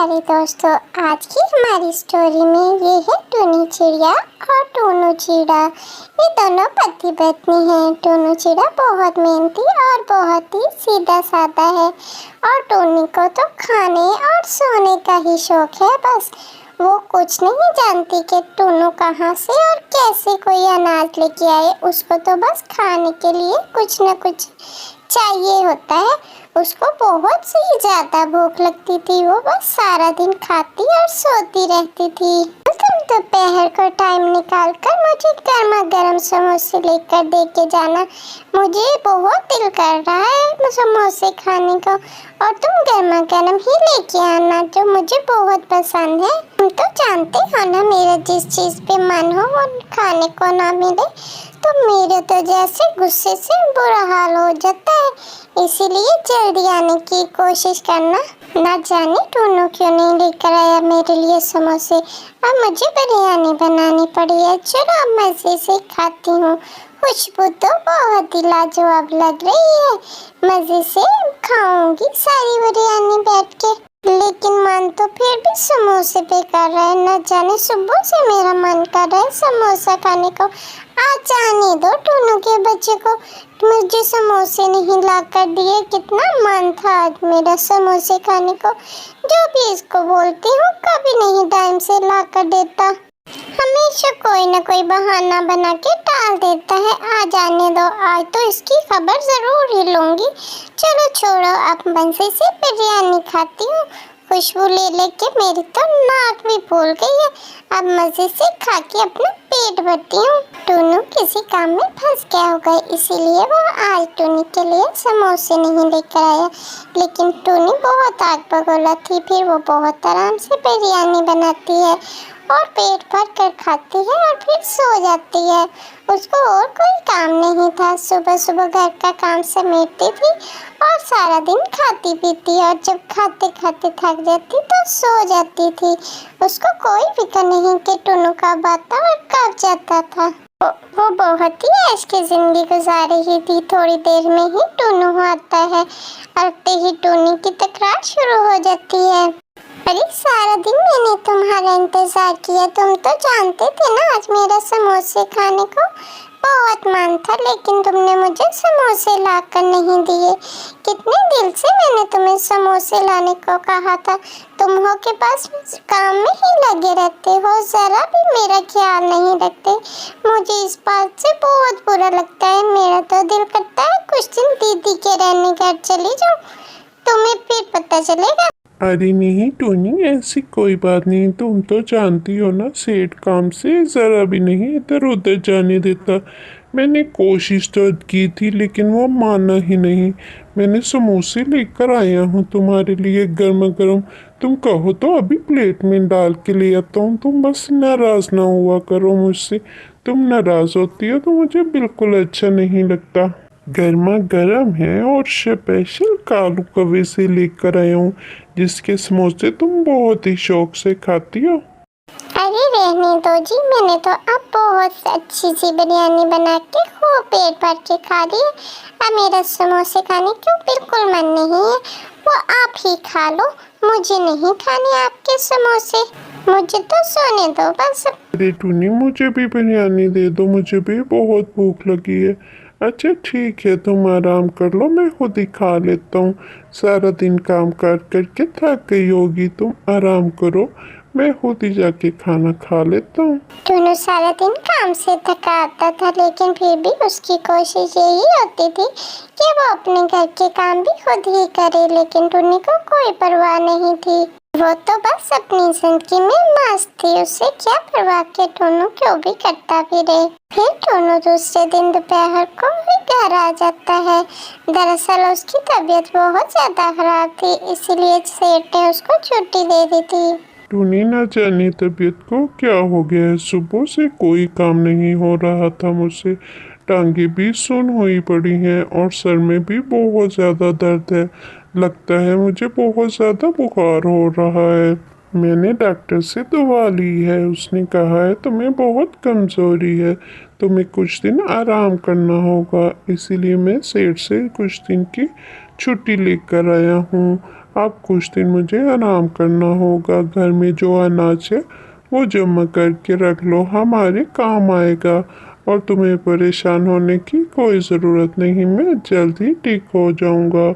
प्यारे दोस्तों, आज की हमारी स्टोरी में ये है टूनी चिड़िया और टूनू चिड़ा। ये दोनों पति पत्नी हैं। टूनू चिड़ा बहुत मेहनती और बहुत ही सीधा साधा है और टूनी को तो खाने और सोने का ही शौक है। बस वो कुछ नहीं जानती कि टूनू कहाँ से और कैसे कोई अनाज लेके आए। उसको तो बस खाने के लिए कुछ न कुछ चाहिए होता है। उसको बहुत सी ज़्यादा भूख लगती थी। वो बस सारा दिन खाती और सोती रहती थी। तुम दोपहर को टाइम निकाल कर मुझे गर्मा गर्म समोसे लेकर दे के जाना। मुझे बहुत दिल कर रहा है समोसे खाने को और तुम गर्मा गर्म ही लेके आना, जो मुझे बहुत पसंद है। तुम तो जानते हो ना, मेरा जिस चीज़ पे मन हो वो खाने को ना मिले तो मेरे तो जैसे गुस्से से बुरा हाल हो जाता है। इसीलिए जल्दी आने की कोशिश करना। ना जाने टूनू क्यों नहीं लेकर आया मेरे लिए समोसे। अब मुझे बिरयानी बनानी पड़ी है। चलो अब मज़े से खाती हूँ। खुशबू तो बहुत ही लाजवाब लग रही है। मज़े से खाऊंगी सारी बिरयानी बैठ के। लेकिन मन तो फिर भी समोसे पे कर रहा है। न जाने सुबह से मेरा मन कर रहा है समोसा खाने को। आज जाने दो टूनू के बच्चे को। मुझे समोसे नहीं ला कर दिए। कितना मन था आज मेरा समोसे खाने को। जो भी इसको बोलती हूँ कभी नहीं टाइम से ला कर देता। हमेशा कोई ना कोई बहाना बना के टाल देता है। आ जाने दो, आज तो इसकी खबर जरूर ही लूंगी। चलो छोड़ो, अब मज़े से बिरयानी खाती हूँ। खुशबू ले लेके मेरी तो नाक भी फूल गई है। अब मज़े से खा के अपना पेट भरती हूँ। टूनू किसी काम में फंस गया होगा, इसीलिए वो आज टूनी के लिए समोसे नहीं लेकर आया। लेकिन टूनी बहुत आग बगोला थी। फिर वो बहुत आराम से बिरयानी बनाती है और पेट भर कर खाती है और फिर सो जाती है। उसको और कोई काम नहीं था। सुबह सुबह घर का काम समेटती थी और सारा दिन खाती पीती, और जब खाते खाते थक जाती तो सो जाती थी। उसको कोई फिक्र नहीं कि टूनू कब आता और कब जाता था। वो बहुत ही ऐश की जिंदगी गुजार रही थी। थोड़ी देर में ही टूनू आता है। आते ही टूनी की तकरार शुरू हो जाती है। अरे सारा दिन मैंने तुम्हारा इंतजार किया। तुम तो जानते थे ना आज मेरा समोसे खाने को बहुत मन था, लेकिन तुमने मुझे समोसे लाकर नहीं दिए। कितने दिल से मैंने तुम्हें समोसे लाने को कहा था। तुम हो के पास काम में ही लगे रहते हो, जरा भी मेरा ख्याल नहीं रखते। मुझे इस बात से बहुत बुरा लगता है। मेरा तो दिल करता है कुछ दिन दीदी के रहने घर चली जाऊं। तुम्हें फिर पता चलेगा। अरे नहीं टोनी, ऐसी कोई बात नहीं। तुम तो जानती हो ना, सेठ काम से ज़रा भी नहीं इधर उधर जाने देता। मैंने कोशिश तो की थी लेकिन वो माना ही नहीं। मैंने समोसे लेकर आया हूँ तुम्हारे लिए गर्मा गर्म। तुम कहो तो अभी प्लेट में डाल के ले आता हूँ। तुम बस नाराज़ ना हुआ करो मुझसे। तुम नाराज़ होती हो तो मुझे बिल्कुल अच्छा नहीं लगता। गर्मा गर्म है और स्पेशल कालू कवे से लेकर आया हूँ, जिसके समोसे तुम बहुत ही शौक से खाती हो। अरे रहने दो जी, मैंने तो अब बहुत अच्छी सी बिरयानी बना के खूब पेट भर के खा ली है। अब मेरा समोसे खाने क्यों बिल्कुल मन नहीं है। वो आप ही खा लो, मुझे नहीं खाने आपके समोसे। मुझे तो सोने दो बस। अरे टूनी, मुझे भी बिरयानी दे दो, मुझे भी बहुत भूख लगी है। अच्छा ठीक है, तुम आराम कर लो, मैं खुद ही खा लेता हूँ। सारा दिन काम कर करके थक गई होगी, तुम आराम करो, मैं खुद ही जाके खाना खा लेता हूँ। टूनू सारा दिन काम से थका आता था, लेकिन फिर भी उसकी कोशिश यही होती थी कि वो अपने घर के काम भी खुद ही करे। लेकिन टूनी को कोई परवाह नहीं थी। वो तो बस अपनी जिंदगी में मस्त थी। उसे क्या परवाह के टूनू क्यों भी करता फिरे। फिर टूनू दूसरे दिन दोपहर को ही घर आ जाता है। दरअसल उसकी तबीयत बहुत ज़्यादा खराब थी, इसीलिए सेठ ने उसको छुट्टी दे दी थी। टूनी, ना जाने तबीयत को क्या हो गया है। सुबह से कोई काम नहीं हो रहा था मुझसे। टांगे भी सुन हुई पड़ी हैं और सर में भी बहुत ज़्यादा दर्द है। लगता है मुझे बहुत ज़्यादा बुखार हो रहा है। मैंने डॉक्टर से दवा ली है। उसने कहा है तुम्हें बहुत कमज़ोरी है, तुम्हें कुछ दिन आराम करना होगा। इसीलिए मैं सेठ से कुछ दिन की छुट्टी लेकर आया हूँ। अब कुछ दिन मुझे आराम करना होगा। घर में जो अनाज है वो जमा करके रख लो, हमारे काम आएगा। और तुम्हें परेशान होने की कोई ज़रूरत नहीं, मैं जल्द ही ठीक हो जाऊंगा।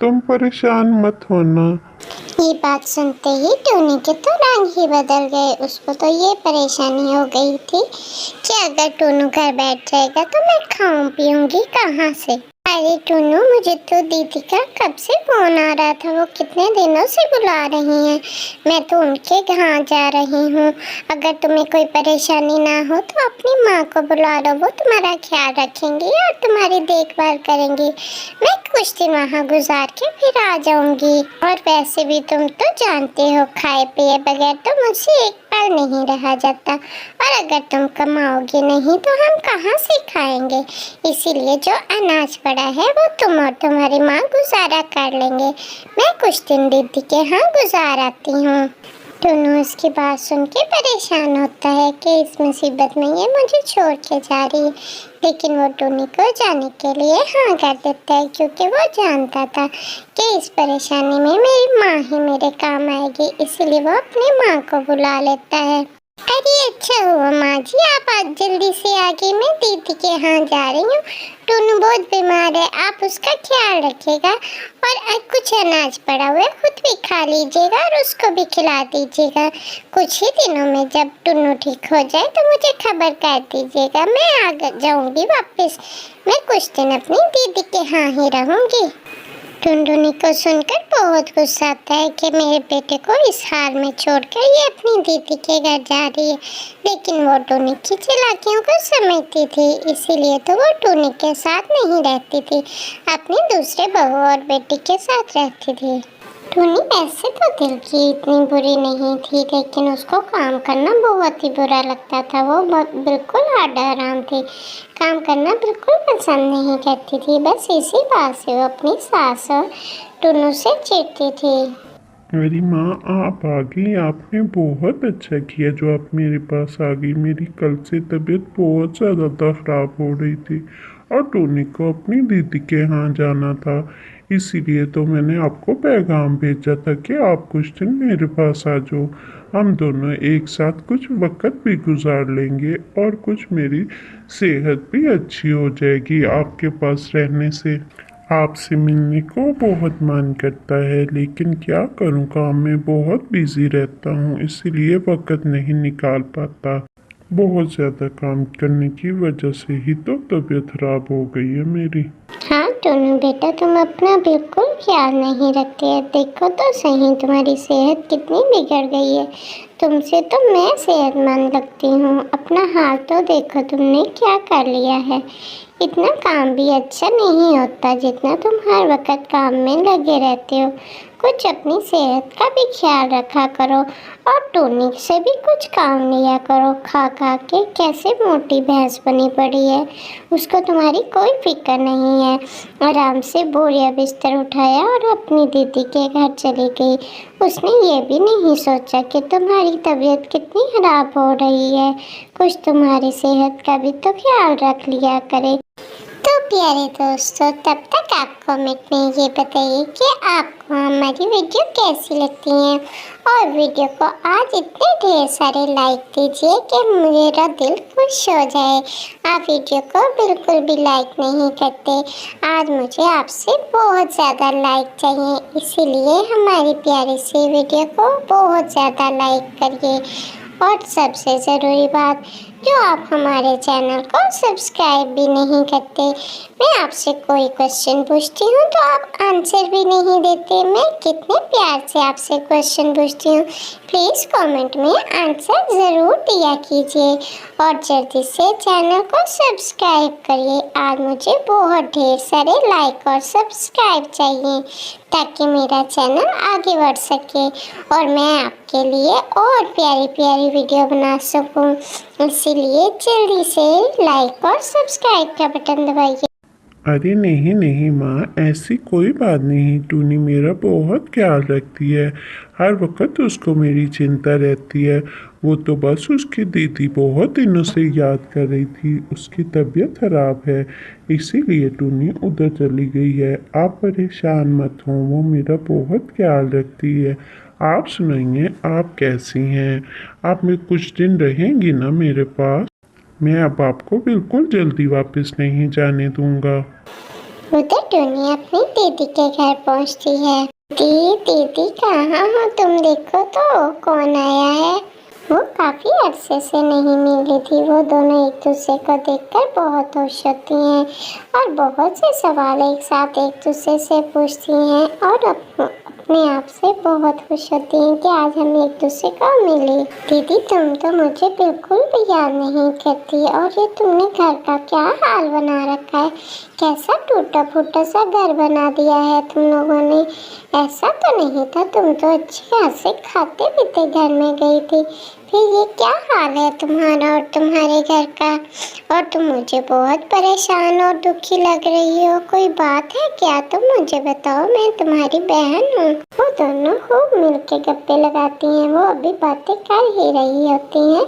तुम परेशान मत होना। ये बात सुनते ही टोनी के तो रंग ही बदल गए। उसको तो ये परेशानी हो गई थी कि अगर टोनू घर बैठ जाएगा तो मैं खाऊं पीऊंगी कहाँ से। अरे टोनू, मुझे तो दीदी का कब से फोन आ रहा था, वो कितने दिनों से बुला रही हैं। मैं तो उनके यहाँ जा रही हूँ। अगर तुम्हें कोई परेशानी ना हो तो अपनी माँ को बुला लो, वो तुम्हारा ख्याल रखेंगी और तुम्हारी देखभाल करेंगी। मैं कुछ दिन वहाँ गुजार के फिर आ जाऊंगी। और वैसे भी तुम तो जानते हो, खाए पिए बगैर तो मुझसे एक पल नहीं रहा जाता। और अगर तुम कमाओगे नहीं तो हम कहाँ से खाएंगे। इसीलिए जो अनाज पड़ा है वो तुम और तुम्हारी माँ गुजारा कर लेंगे। मैं कुछ दिन दीदी के यहाँ गुजार आती हूँ। टोनू उसकी बात सुन के परेशान होता है कि इस मुसीबत में ये मुझे छोड़ के जा रही है, लेकिन वो टोनी को जाने के लिए हाँ कर देता है, क्योंकि वो जानता था कि इस परेशानी में मेरी माँ ही मेरे काम आएगी। इसीलिए वो अपनी माँ को बुला लेता है। अरे अच्छा हुआ माँ जी, आप आज जल्दी से आ गई। मैं दीदी के यहाँ जा रही हूँ। टोनू बहुत बीमार है, आप उसका ख्याल रखिएगा। और कुछ अनाज पड़ा हुआ है, खुद भी खा लीजिएगा और उसको भी खिला दीजिएगा। कुछ ही दिनों में जब टोनू ठीक हो जाए तो मुझे खबर कर दीजिएगा, मैं आ जाऊँगी वापस। मैं कुछ दिन अपनी दीदी के यहाँ ही रहूँगी। टुनटुनी को सुनकर बहुत गुस्सा आता है कि मेरे बेटे को इस हाल में छोड़कर ये अपनी दीदी के घर जा रही है, लेकिन वो टोनी की चालाकियों को समझती थी, इसीलिए तो वो टोनी के साथ नहीं रहती थी, अपनी दूसरे बहू और बेटी के साथ रहती थी। टोनी ऐसे तो दिल की इतनी बुरी नहीं थी, लेकिन उसको काम करना बहुत ही बुरा लगता था। वो बिल्कुल आराम थी, काम करना बिल्कुल पसंद नहीं करती थी। बस इसी बात से वो अपनी सास और टोनू से चिढ़ती थी। मेरी माँ आप आ गई, आपने बहुत अच्छा किया जो आप मेरे पास आ गई। मेरी कल से तबीयत बहुत ज़्यादा ख़राब हो रही थी और टोनी को अपनी दीदी के यहाँ जाना था, इसीलिए तो मैंने आपको पैगाम भेजा था कि आप कुछ दिन मेरे पास आ जाओ। हम दोनों एक साथ कुछ वक्त भी गुजार लेंगे और कुछ मेरी सेहत भी अच्छी हो जाएगी आपके पास रहने से। आपसे मिलने को बहुत मन करता है, लेकिन क्या करूं, काम में बहुत बिजी रहता हूं, इसीलिए वक्त नहीं निकाल पाता। बहुत ज़्यादा काम करने की वजह से ही तो तबीयत खराब हो गई है मेरी। हाँ टोनू बेटा, तुम अपना बिल्कुल ख्याल नहीं रखते। देखो तो सही, तुम्हारी सेहत कितनी बिगड़ गई है। तुमसे तो मैं सेहतमंद लगती हूँ। अपना हाल तो देखो, तुमने क्या कर लिया है। इतना काम भी अच्छा नहीं होता जितना तुम हर वक्त काम में लगे रहते हो। कुछ अपनी सेहत का भी ख्याल रखा करो और टोनी से भी कुछ काम लिया करो। खा खा के कैसे मोटी भैंस बनी पड़ी है, उसको तुम्हारी कोई फिक्र नहीं है। आराम से बोरिया बिस्तर उठाया और अपनी दीदी के घर चली गई। उसने ये भी नहीं सोचा कि तुम्हारी तबीयत कितनी खराब हो रही है। कुछ तुम्हारी सेहत का भी तो ख्याल रख लिया करे। तो प्यारे दोस्तों, तब तक आप कमेंट में ये बताइए कि आपको हमारी वीडियो कैसी लगती है और वीडियो को आज इतने ढेर सारे लाइक दीजिए कि मेरा दिल खुश हो जाए। आप वीडियो को बिल्कुल भी लाइक नहीं करते। आज मुझे आपसे बहुत ज़्यादा लाइक चाहिए, इसीलिए हमारी प्यारी सी वीडियो को बहुत ज़्यादा लाइक करिए। और सबसे ज़रूरी बात, जो आप हमारे चैनल को सब्सक्राइब भी नहीं करते। मैं आपसे कोई क्वेश्चन पूछती हूँ तो आप आंसर भी नहीं देते। मैं कितने प्यार से आपसे क्वेश्चन पूछती हूँ, प्लीज़ कमेंट में आंसर ज़रूर दिया कीजिए और जल्दी से चैनल को सब्सक्राइब करिए। आज मुझे बहुत ढेर सारे लाइक और सब्सक्राइब चाहिए ताकि मेरा चैनल आगे बढ़ सके और मैं आपके लिए और प्यारी प्यारी वीडियो बना सकूं। इसीलिए जल्दी से लाइक और सब्सक्राइब का बटन दबाइए। अरे नहीं नहीं माँ, ऐसी कोई बात नहीं। टूनी मेरा बहुत ख्याल रखती है, हर वक्त उसको मेरी चिंता रहती है। वो तो बस उसकी दीदी बहुत दिनों से याद कर रही थी, उसकी तबीयत खराब है इसीलिए टूनी उधर चली गई है। आप परेशान मत हो, वो मेरा बहुत ख्याल रखती है। आप सुनाइए, आप कैसी हैं? आप में कुछ दिन रहेंगी ना मेरे पास? मैं अब आपको बिल्कुल जल्दी वापस नहीं जाने दूंगा। उधर टूनी अपनी दीदी के घर पहुंचती है। दीदी कहाँ हो तुम? देखो तो कौन आया है। वो काफी अरसे से नहीं मिली थी। वो दोनों एक दूसरे को देखकर बहुत खुश होती हैं और बहुत से सवाल एक साथ एक दूसरे से पूछती हैं और अपने आप से बहुत खुश होती हैं कि आज हम एक दूसरे को मिले। दीदी तुम तो मुझे बिल्कुल भी याद नहीं करती और ये तुमने घर का क्या हाल बना रखा है? कैसा टूटा फूटा सा घर बना दिया है तुम लोगों ने। ऐसा तो नहीं था, तुम तो अच्छे हंसे खाते पीते घर में गई थी। फिर ये क्या हाल है तुम्हारा और तुम्हारे घर का? और तुम मुझे बहुत परेशान और दुखी लग रही हो। कोई बात है क्या? तुम मुझे बताओ, मैं तुम्हारी बहन हूँ। वो दोनों खूब मिलके गप्पे लगाती हैं। वो अभी बातें कर ही रही होती हैं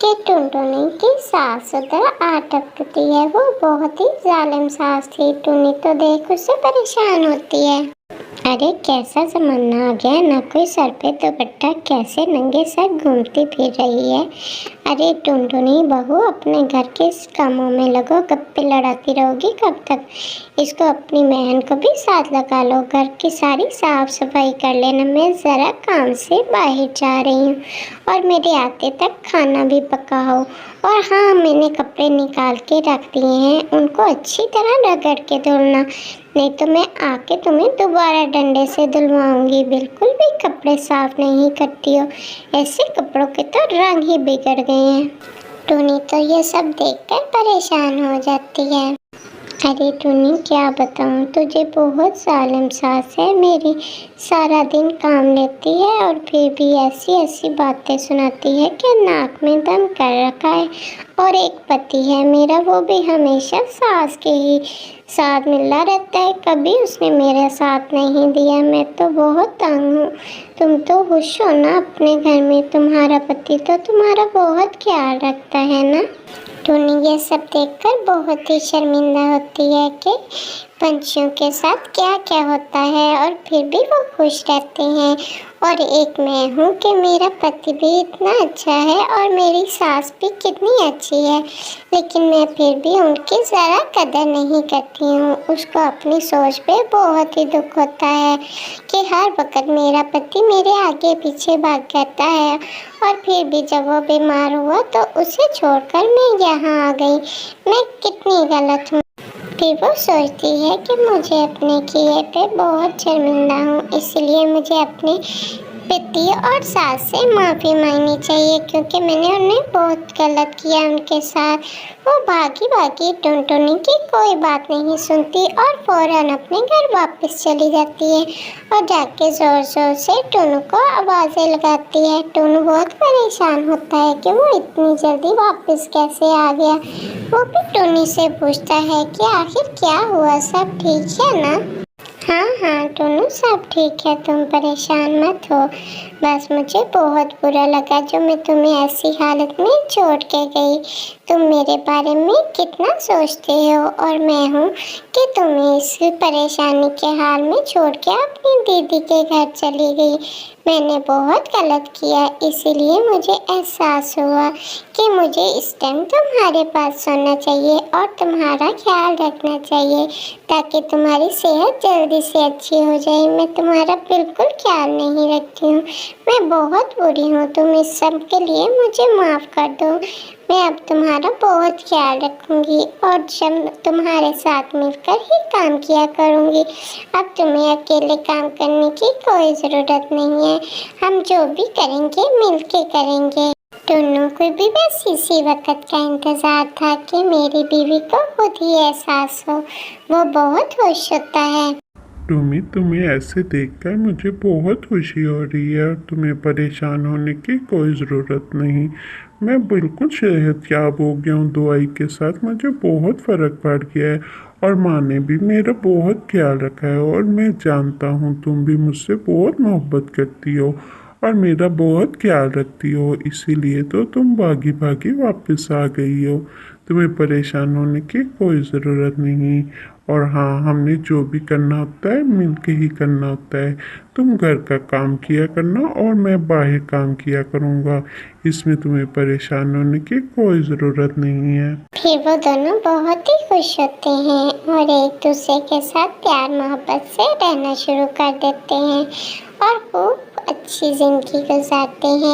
कि टुनटुनी की सास उधर आ टपकती है। वो बहुत ही जालिम सास थी। टुनी तो देख उससे परेशान होती है। अरे कैसा जमाना आ गया, ना कोई सर पे दुपट्टा, कैसे नंगे सर घूमती फिर रही है। अरे टुनटुनी बहू, अपने घर के कामों में लगो, गप्पे लड़ाती रहोगी कब तक? इसको अपनी बहन को भी साथ लगा लो, घर की सारी साफ सफाई कर लेना। मैं ज़रा काम से बाहर जा रही हूँ और मेरे आते तक खाना भी पका हो। और हाँ, मैंने कपड़े निकाल के रख दिए हैं, उनको अच्छी तरह रगड़ के धुलना, नहीं तो मैं आके तुम्हें दोबारा डंडे से धुलवाऊंगी। बिल्कुल भी कपड़े साफ नहीं करती हो, ऐसे कपड़ों के तो रंग ही बिगड़ गए हैं। टूनी तो ये सब देखकर परेशान हो जाती है। अरे टूनी क्या बताऊँ तुझे, बहुत जालिम सास है मेरी। सारा दिन काम लेती है और फिर भी ऐसी ऐसी बातें सुनाती है कि नाक में दम कर रखा है। और एक पति है मेरा, वो भी हमेशा सास के ही साथ मिला रहता है, कभी उसने मेरा साथ नहीं दिया। मैं तो बहुत तंग हूँ। तुम तो खुश हो ना अपने घर में? तुम्हारा पति तो तुम्हारा बहुत ख्याल रखता है ना? टूनी ये सब देखकर बहुत ही शर्मिंदा होती है कि पंछियों के साथ क्या क्या होता है और फिर भी वो खुश रहते हैं। और एक मैं हूँ कि मेरा पति भी इतना अच्छा है और मेरी सास भी कितनी अच्छी है, लेकिन मैं फिर भी उनकी ज़रा कदर नहीं करती हूँ। उसको अपनी सोच पे बहुत ही दुख होता है कि हर वक्त मेरा पति मेरे आगे पीछे भाग जाता है और फिर भी जब वो बीमार हुआ तो उसे छोड़कर मैं यहाँ आ गई। मैं कितनी गलत हूँ। फिर वो सोचती है कि मुझे अपने किए पे बहुत शर्मिंदा हूँ, इसलिए मुझे अपने पति और सास से माफ़ी मांगनी चाहिए क्योंकि मैंने उन्हें बहुत गलत किया उनके साथ। वो भागी भागी टुनटुनी की कोई बात नहीं सुनती और फौरन अपने घर वापस चली जाती है और जाके ज़ोर ज़ोर से टुनू को आवाज़ें लगाती है। टुनू बहुत परेशान होता है कि वो इतनी जल्दी वापस कैसे आ गया। वो भी टुनी से पूछता है कि आखिर क्या हुआ, सब ठीक है ना? हाँ हाँ टुनू, सब ठीक है, तुम परेशान मत हो। बस मुझे बहुत बुरा लगा जो मैं तुम्हें ऐसी हालत में छोड़ के गई। तुम मेरे बारे में कितना सोचते हो और मैं हूँ कि तुम्हें इस परेशानी के हाल में छोड़ के अपनी दीदी के घर चली गई। मैंने बहुत गलत किया, इसीलिए मुझे एहसास हुआ कि मुझे इस टाइम तुम्हारे पास सोना चाहिए और तुम्हारा ख्याल रखना चाहिए ताकि तुम्हारी सेहत जल्दी से अच्छी हो जाए। मैं तुम्हारा बिल्कुल ख्याल नहीं रखती हूँ, मैं बहुत बुरी हूँ। तुम इस सब के लिए मुझे माफ़ कर दो। मैं अब तुम्हारा बहुत ख्याल रखूँगी और जब तुम्हारे साथ मिलकर ही काम किया करूँगी। अब तुम्हें अकेले काम करने की कोई ज़रूरत नहीं है, हम जो भी करेंगे मिल के करेंगे। टुन्नू को भी बस इसी वक्त का इंतज़ार था कि मेरी बीवी को खुद ही एहसास हो। वो बहुत खुश होता है। टोमी, तुम्हें ऐसे देखकर मुझे बहुत खुशी हो रही है और तुम्हें परेशान होने की कोई ज़रूरत नहीं। मैं बिल्कुल सेहतयाब हो गया हूँ दवाई के साथ, मुझे बहुत फ़र्क पड़ गया है और माँ ने भी मेरा बहुत ख्याल रखा है और मैं जानता हूँ तुम भी मुझसे बहुत मोहब्बत करती हो और मेरा बहुत ख्याल रखती हो, इसीलिए तो तुम भागी भागी वापस आ गई हो। तुम्हें परेशान होने की कोई ज़रूरत नहीं। और हाँ, हमने जो भी करना होता है मिल के ही करना होता है। तुम घर का काम किया करना और मैं बाहर काम किया करूँगा, इसमें तुम्हें परेशान होने की कोई ज़रूरत नहीं है। फिर वो दोनों बहुत ही खुश होते हैं और एक दूसरे के साथ प्यार मोहब्बत से रहना शुरू कर देते हैं और खूब अच्छी ज़िंदगी गुजारते हैं।